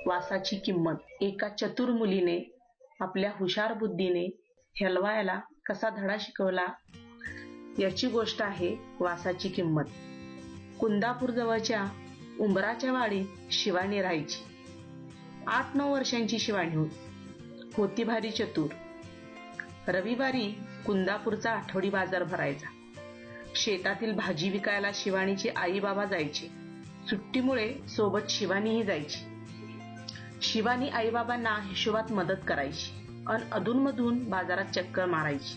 वासाची किंमत. एका चतुर मुलीने आपल्या हुशार बुद्धीने हलवायाला कसा धडा शिकवला याची गोष्ट आहे वासाची किंमत. कुंदापूर जवळच्या उंबराच्या वाडीत शिवानी राहायची. 8-9 वर्षांची शिवानी होती भारी चतुर. रविवारी कुंदापूरचा आठवडी बाजार भरायचा. शेतातील भाजी विकायला शिवानीचे आई बाबा जायचे. सुट्टीमुळे सोबत शिवानीही जायची. शिवानी आई बाबांना हिशोबात मदत करायची अन अधूनमधून बाजारात चक्कर मारायची.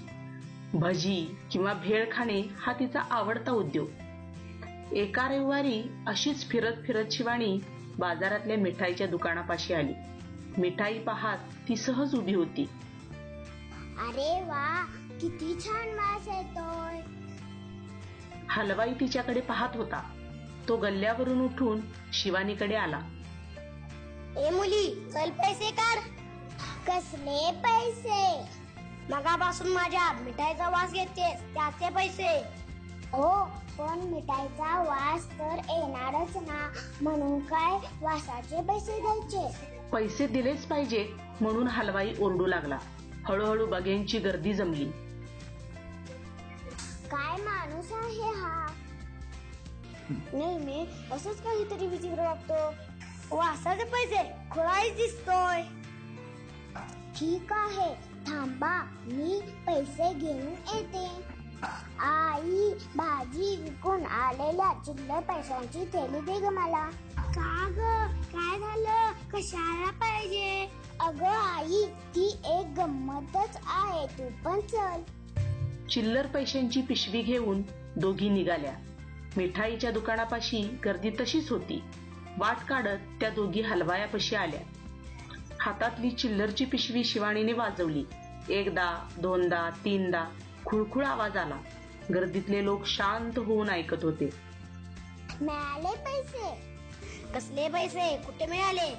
भजी किंवा भेळ खाणे हा तिचा आवडता उद्योग. एका रविवारी अशीच फिरत फिरत शिवानी बाजारातल्या मिठाईच्या दुकानापाशी आली. मिठाई पाहत ती सहज उभी होती. अरे वा, किती छान वास येतोय. हलवाई तिच्याकडे पाहत होता. तो गल्ल्यावरून उठून शिवानीकडे आला. ए मुली, चल पैसे काढ. कसले पैसे? मगापासून माझ्या मिठाईचा वास घेतेस, त्याचे पैसे. हो, पण मिठाईचा वास तर येणारच ना, म्हणून काय वासाचे पैसे द्यायचे? पैसे दिलेच पाहिजे म्हणून हलवाई ओरडू लागला. हळूहळू बघ्यांची गर्दी जमली. काय माणूस आहे हा, नेहमी असंच काहीतरी विचित्र वागतो. वासाचे पैसे खुळाच दिसतोय. ठीक आहे, थांबा, मी पैसे घेऊन येते. आई, भाजी विकून आलेल्या चिल्लर पैशांची थैली दे ग मला. का ग, काय झालं? कशाला पाहिजे? अगं आई, ती एक गंमतच आहे, तू पण चल. चिल्लर पैशांची पिशवी घेऊन दोघी निघाल्या. मिठाईच्या दुकानापाशी गर्दी तशीच होती. वाट काढत त्या दोघी हलवायापाशी आल्या. हातातली चिल्लरची पिशवी शिवानीने वाजवली. 1दा 2दा 3दा खुळखुळ आवाज आला. गर्दीतले लोक शांत होऊन ऐकत होते. मिळाले पैसे? कसले पैसे? कुठे मिळाले?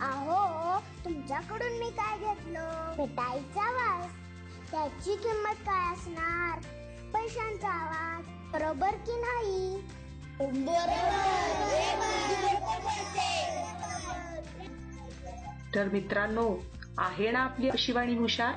अहो, तुमच्याकडून मी काय घेतलं? मिठाईचा वास. त्याची किंमत काय असणार? पैशांचा आवाज. बरोबर की नाही? तर मित्रांनो, आहे ना आपली शिवानी हुशार?